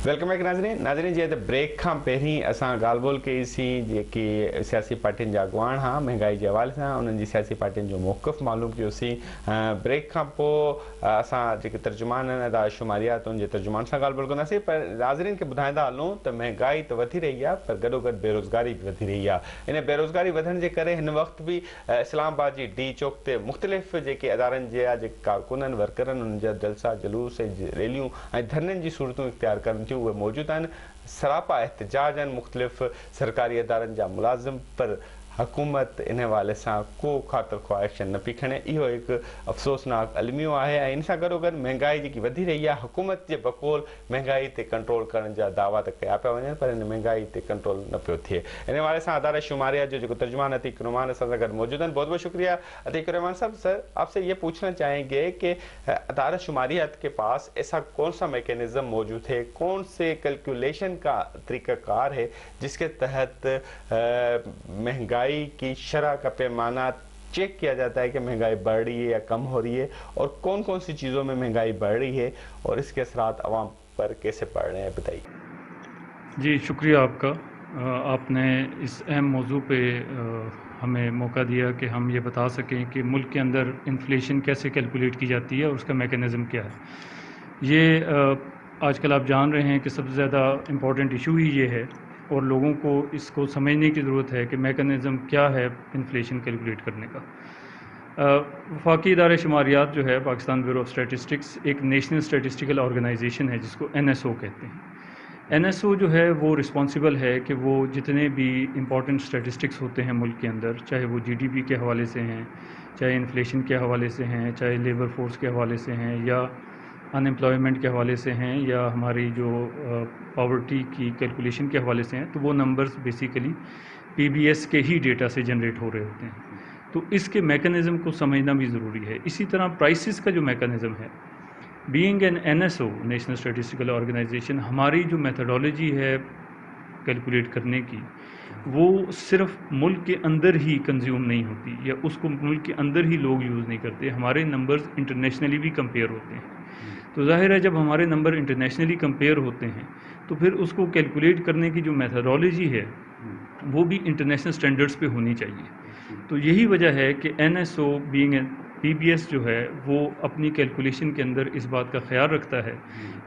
Welcome back नाज़रीन जी break खां पहिरीं असां ॻाल्हि ॿोल कईसीं जेकी सियासी पार्टियुनि जा अॻुवान हा महांगाई जे हवाले सां उन्हनि जी सियासी पार्टियुनि जो मौक़िफ़ मालूम कयोसीं। ब्रेक खां पोइ असां जेके तर्जुमान आहिनि अदादशुमारियात उन जे तर्जुमान सां ॻाल्हि ॿोल कंदासीं। पर नाज़रीन खे ॿुधाईंदा हलूं त महांगाई त वधी रही आहे पर गॾोगॾु बेरोज़गारी बि वधी रही आहे। इन बेरोज़गारी वधण जे करे हिन वक़्तु बि इस्लामाबाद जी डी चौक ते मुख़्तलिफ़ जेके अदारनि जा जेके कारकुन वर्कर आहिनि उन्हनि जा जलसा जुलूस रैलियूं ऐं धरननि जी सूरतूं इख्तियार कनि थियूं उहे मौजूदु आहिनि। सरापा एहतजाज आहिनि मुख़्तलिफ़ सरकारी अदारनि जा मुलाज़िम पर हुकूमत इन हवाले सां को ख़ातिर ख़्वाह एक्शन न पई खणे। इहो हिकु अफ़सोसनाक अलमियो आहे ऐं इन सां गॾोगॾु महांगाई जेकी वधी रही आहे हुकूमत जे बक़ौल महांगाई ते कंट्रोल करण जा दावा त कया पिया वञनि पर इन महांगाई ते कंट्रोल न पियो थिए। इन हवाले सां अदारा शुमारिया जो जेको तर्जुमान अतीक नुमान असां सां गॾु मौजूद आहिनि। बहुत बहुत शुक्रिया अतीक नुमान साहब। सर आपसे ये पूछना चाहेंगे कि अदारा शुमारियात के पास ऐसा कौन सा मैकेनिज़्म मौजूद है, कौन से कैलकुलेशन का तरीक़ाकार है जिसके तहत महंगाई की शरह का पैमाना चेक किया जाता है कि महंगाई बढ़ रही है या कम हो रही है और कौन कौन सी चीज़ों में महंगाई बढ़ रही है और इसके असरात अवाम पर कैसे पड़ रहे हैं, बताइए। जी शुक्रिया आपका। आपने इस अहम मौजू पे हमें मौका दिया कि हम ये बता सकें कि मुल्क के अंदर इन्फ्लेशन कैसे कैलकुलेट की जाती है और उसका मैकेनिज़्म क्या है। ये आजकल आप जान रहे हैं कि सबसे ज़्यादा इम्पॉर्टेंट इशू ही ये है और लोगों को इसको समझने की ज़रूरत है कि मैकेनिज़्म क्या है इन्फ्लेशन कैलकुलेट करने का। वफाकी इदारे शुमारियात जो है पाकिस्तान ब्यूरो ऑफ स्टैटिस्टिक्स एक नेशनल स्टैटिस्टिकल ऑर्गेनाइजेशन है जिसको NSO कहते हैं। NSO जो है वो रिस्पॉन्सिबल है कि वो जितने भी इम्पॉर्टेंट स्टैटिस्टिक्स होते हैं मुल्क के अंदर, चाहे वो GDP के हवाले से हैं, चाहे इन्फ्लेशन के हवाले से हैं, चाहे लेबर फोर्स के हवाले से हैं या अनएम्प्लॉयमेंट के हवाले से हैं या हमारी जो पॉवर्टी की कैलकुलेशन के हवाले से हैं, तो वो नंबर्स बेसिकली PBS के ही डेटा से जनरेट हो रहे होते हैं। तो इसके मैकेनिज़्म को समझना भी ज़रूरी है। इसी तरह प्राइसेस का जो मैकेनिज़्म है, being an NSO national statistical organisation, हमारी जो मेथडोलॉजी है कैलकुलेट करने की वो सिर्फ मुल्क के अंदर ही कंज्यूम नहीं होती या उसको मुल्क के अंदर ही लोग यूज़ नहीं करते। हमारे नंबर्स इंटरनेशनली भी कंपेयर होते हैं। तो ज़ाहिर है जब हमारे नंबर इंटरनेशनली कंपेयर होते हैं तो फिर उसको कैलकुलेट करने की जो मेथडोलॉजी है वो भी इंटरनेशनल स्टैंडर्ड्स पे होनी चाहिए। तो यही वजह है कि NSO बीइंग PBS जो है वो अपनी कैलकुलेशन के अंदर इस बात का ख्याल रखता है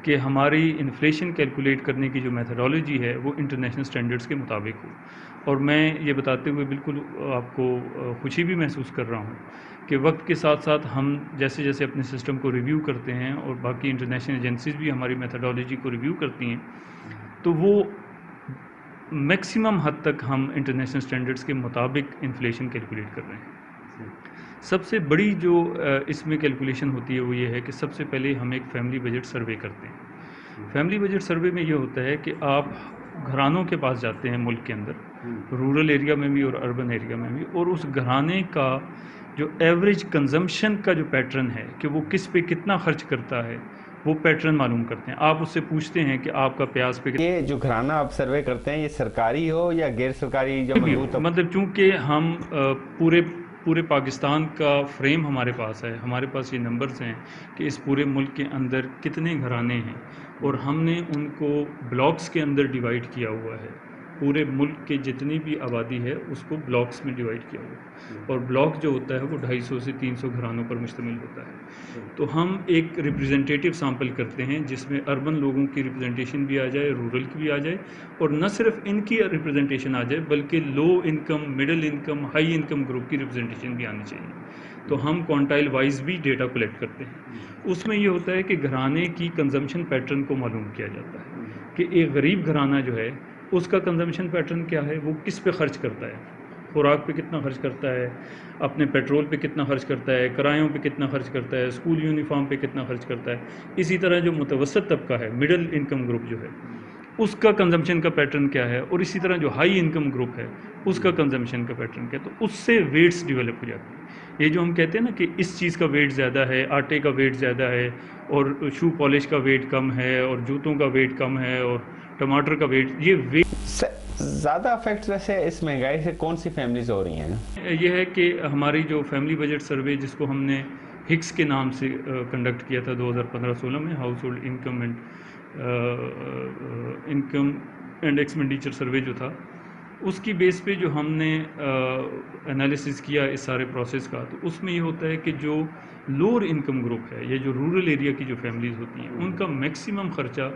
कि हमारी इन्फ्लेशन कैलकुलेट करने की जो मेथडोलॉजी है वो इंटरनेशनल स्टैंडर्ड्स के मुताबिक हो। और मैं ये बताते हुए बिल्कुल आपको खुशी भी महसूस कर रहा हूँ कि वक्त के साथ साथ हम जैसे जैसे अपने सिस्टम को रिव्यू करते हैं और बाकी इंटरनेशनल एजेंसीज़ भी हमारी मेथडोलॉजी को रिव्यू करती हैं तो वो मैक्सिमम हद तक हम इंटरनेशनल स्टैंडर्ड्स के मुताबिक इन्फ्लेशन कैलकुलेट कर रहे हैं। सबसे बड़ी जो इसमें कैलकुलेशन होती है वो ये है कि सबसे पहले हम एक फैमिली बजट सर्वे करते हैं। फैमिली बजट सर्वे में ये होता है कि आप घरानों के पास जाते हैं मुल्क के अंदर, रूरल एरिया में भी और अर्बन एरिया में भी, और उस घराने का जो एवरेज कंजम्पशन का जो पैटर्न है कि वो किस पे कितना खर्च करता है वो पैटर्न मालूम करते हैं। आप उससे पूछते हैं कि आपका प्याज पे ये जो घराना आप सर्वे करते हैं ये सरकारी हो या गैर सरकारी जो मतलब चूँकि हम पूरे पाकिस्तान का फ्रेम हमारे पास है, हमारे पास ये नंबर्स हैं कि इस पूरे मुल्क के अंदर कितने घराने हैं और हमने उनको ब्लॉक्स के अंदर डिवाइड किया हुआ है। पूरे मुल्क के जितनी भी आबादी है उसको ब्लॉक्स में डिवाइड किया हुआ है और ब्लॉक जो होता है वो 250 से 300 घरानों पर मुश्तमिल होता है। तो हम एक रिप्रेजेंटेटिव सैंपल करते हैं जिसमें अर्बन लोगों की रिप्रेजेंटेशन भी आ जाए, रूरल की भी आ जाए और न सिर्फ इनकी रिप्रेजेंटेशन आ जाए बल्कि low income, middle income, high income group की रिप्रेजेंटेशन भी आनी चाहिए। तो हम क्वांटाइल वाइज भी डेटा कलेक्ट करते हैं। उसमें ये होता है कि घराने की कंजम्पशन पैटर्न को मालूम किया जाता है कि एक गरीब घराना जो है उसका कंजम्पशन पैटर्न क्या है, वो किस पे खर्च करता है, खुराक पे कितना खर्च करता है, अपने पेट्रोल पे कितना खर्च करता है, किरायों पे कितना खर्च करता है, स्कूल यूनिफॉर्म पे कितना खर्च करता है। इसी तरह जो मुतवसत तबका है, मिडिल इनकम ग्रुप जो है उसका कंजम्पशन का पैटर्न क्या है और इसी तरह जो हाई इनकम ग्रुप है उसका कंजम्पशन का पैटर्न क्या है। तो उससे वेट्स डेवलप हो जाते हैं। ये जो हम कहते हैं ना कि इस चीज़ का वेट ज़्यादा है, आटे का वेट ज़्यादा है और शू पॉलिश का वेट कम है और जूतों का वेट कम है और टमाटर का वेट, ये वेट ज़्यादा अफेक्ट वैसे इस महंगाई से कौन सी फैमिलीज हो रही हैं? ये है कि हमारी जो फैमिली बजट सर्वे जिसको हमने हिक्स के नाम से कंडक्ट किया था 2015-16 में, house hold income and income and expenditure survey جو تھا اس کی بیس پہ جو ہم نے انالیسس کیا اس سارے پروسیس کا، تو اس میں یہ ہوتا ہے کہ جو لوور انکم گروپ ہے یا جو رورل ایریا کی جو فیملیز ہوتی ہیں ان کا میکسیمم خرچہ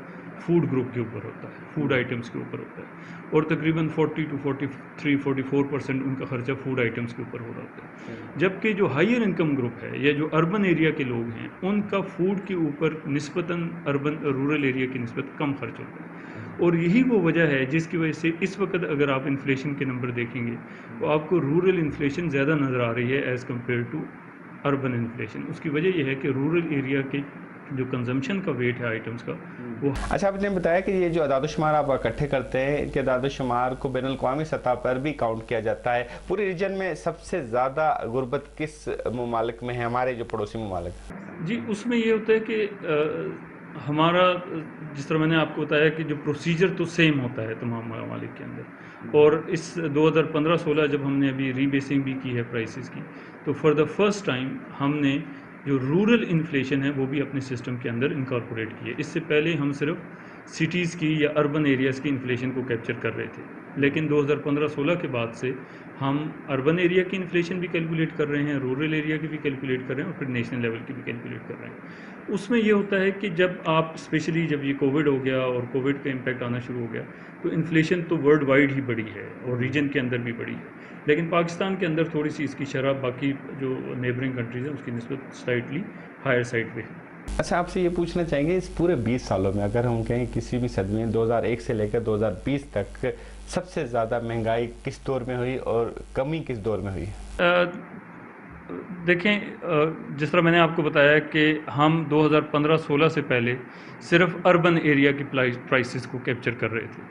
فوڈ گروپ کے اوپر ہوتا ہے، فوڈ آئٹمس کے اوپر ہوتا ہے، اور تقریباً 40 to 44% ان کا خرچہ فوڈ آئٹمس کے اوپر ہو رہا ہوتا ہے، جبکہ جو ہائر انکم گروپ ہے یا جو اربن ایریا کے لوگ ہیں ان کا فوڈ کے اوپر نسبتاً رورل ایریا کی نسبت کم خرچ ہوتا ہے۔ اور یہی وہ وجہ ہے جس کی وجہ سے اس وقت اگر آپ انفلیشن کے نمبر دیکھیں گے تو آپ کو رورل انفلیشن زیادہ نظر آ رہی ہے as compare to urban inflation. اس کی وجہ یہ ہے کہ رورل ایریا کے جو کنزمپشن کا ویٹ ہے آئٹمس کا وہ۔ اچھا، آپ نے بتایا کہ یہ جو اعداد و شمار آپ اکٹھے کرتے ہیں کہ اعداد و شمار کو بین الاقوامی سطح پر بھی کاؤنٹ کیا جاتا ہے، پورے ریجن میں سب سے زیادہ غربت کس ممالک میں ہے، ہمارے جو پڑوسی ممالک؟ جی، اس میں یہ ہوتا ہے کہ ہمارا جس طرح میں نے آپ کو بتایا کہ جو پروسیجر تو سیم ہوتا ہے تمام ممالک کے اندر، اور اس 2015-16 جب ہم نے ابھی ری بیسنگ بھی کی ہے پرائسز کی، تو فار دا فرسٹ ٹائم ہم نے جو رورل انفلیشن ہے وہ بھی اپنے سسٹم کے اندر انکارپوریٹ کی ہے۔ اس سے پہلے ہم صرف سٹیز کی یا اربن ایریاز کی انفلیشن کو کیپچر کر رہے تھے، لیکن 2015-16 کے بعد سے ہم اربن ایریا کی انفلیشن بھی کیلکولیٹ کر رہے ہیں، رورل ایریا کی بھی کیلکولیٹ کر رہے ہیں، اور پھر نیشنل لیول کی بھی کیلکولیٹ کر رہے ہیں۔ اس میں یہ ہوتا ہے کہ جب آپ اسپیشلی جب یہ کووڈ ہو گیا اور کووڈ کا امپیکٹ آنا شروع ہو گیا تو انفلیشن تو ورلڈ وائڈ ہی بڑھی ہے اور ریجن کے اندر بھی بڑھی ہے، لیکن پاکستان کے اندر تھوڑی سی اس کی شرح باقی جو نیبرنگ کنٹریز ہیں اس کی نسبت سلائٹلی ہائر سائڈ پہ ہے۔ اچھا، آپ سے یہ پوچھنا چاہیں گے اس پورے 20 سالوں میں اگر ہم کہیں کسی بھی صدی میں 2001 سے لے کر 2020 تک سب سے زیادہ مہنگائی کس دور میں ہوئی اور کمی کس دور میں ہوئی؟ دیکھیں، جس طرح میں نے آپ کو بتایا کہ ہم 2015-16 سے پہلے صرف اربن ایریا کی پرائسز کو کیپچر کر رہے تھے،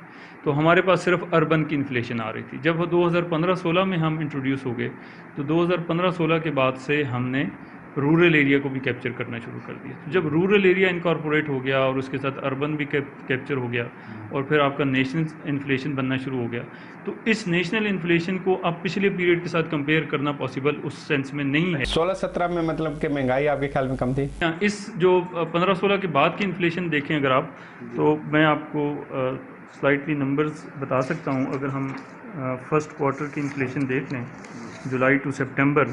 تو ہمارے پاس صرف اربن کی انفلیشن آ رہی تھی۔ جب وہ 2015-16 میں ہم انٹروڈیوس ہو گئے تو 2015-16 کے بعد سے ہم نے رورل ایریا کو بھی کیپچر کرنا شروع کر دیا۔ جب رورل ایریا انکارپوریٹ ہو گیا اور اس کے ساتھ اربن بھی کیپچر ہو گیا اور پھر آپ کا نیشنل انفلیشن بننا شروع ہو گیا، تو اس نیشنل انفلیشن کو اب پچھلے پیریڈ کے ساتھ کمپیئر کرنا پاسبل اس سینس میں نہیں ہے۔ 16-17 میں مطلب کہ مہنگائی آپ کے خیال میں کم تھی؟ اس جو 15-16 کے بعد کی انفلیشن دیکھیں اگر آپ، تو میں آپ کو سلائٹلی نمبرز بتا سکتا ہوں۔ اگر ہم فرسٹ کوارٹر کی انفلیشن دیکھ لیں جولائی ٹو سپٹمبر،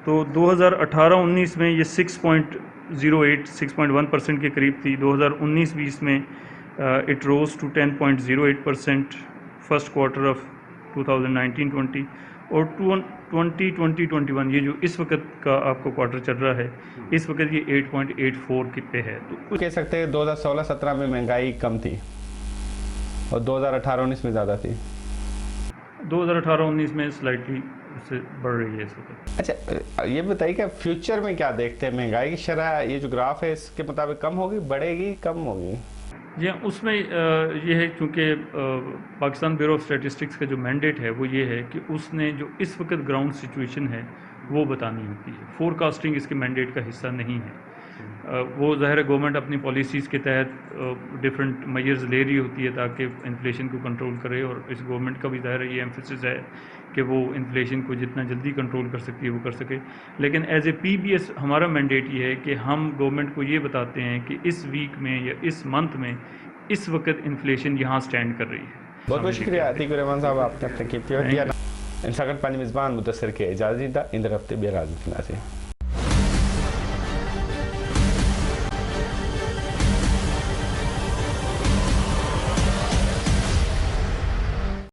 تو 2018-19 میں یہ 6.1% کے قریب تھی۔ 2019-20 میں it rose to 10.08% first quarter of 2019-20، اور 2020-21 یہ جو اس وقت کا آپ کو کوارٹر چل رہا ہے اس وقت یہ 8.84 پہ ہے۔ تو کہہ سکتے ہیں 2016-17 میں مہنگائی کم تھی اور 2018-19 میں زیادہ تھی؟ 2018-19 میں سلائٹلی سے بڑھ رہی ہے اس وقت۔ اچھا، یہ بتائیے کہ فیوچر میں کیا دیکھتے ہیں؟ مہنگائی کی شرح یہ جو گراف ہے اس کے مطابق کم ہوگی، بڑھے گی، کم ہوگی؟ جی ہاں، اس میں یہ ہے چونکہ پاکستان بیورو آف اسٹیٹسٹکس کا جو مینڈیٹ ہے وہ یہ ہے کہ اس نے جو اس وقت گراؤنڈ سچویشن ہے وہ بتانی ہوتی ہے، فور کاسٹنگ اس کے مینڈیٹ کا حصہ نہیں ہے۔ وہ ظاہر ہے گورنمنٹ اپنی پالیسیز کے تحت ڈفرینٹ میئرز لے رہی ہوتی ہے تاکہ انفلیشن کو کنٹرول کرے، اور اس گورنمنٹ کا بھی ظاہر ہے یہ ایمفیسس ہے کہ وہ انفلیشن کو جتنا جلدی کنٹرول کر سکتی ہے وہ کر سکے، لیکن as a P B S ہمارا مینڈیٹ یہ ہے کہ ہم گورنمنٹ کو یہ بتاتے ہیں کہ اس ویک میں یا اس منتھ میں اس وقت انفلیشن یہاں سٹینڈ کر رہی ہے۔ بہت بہت شکریہ عتیق الرحمان صاحب، آپ نے اپنے قیمتی وقت دیا۔ انساکٹ پانی میزبان مدثر کے اجازت دیتا اندر ہفتے بے راز سے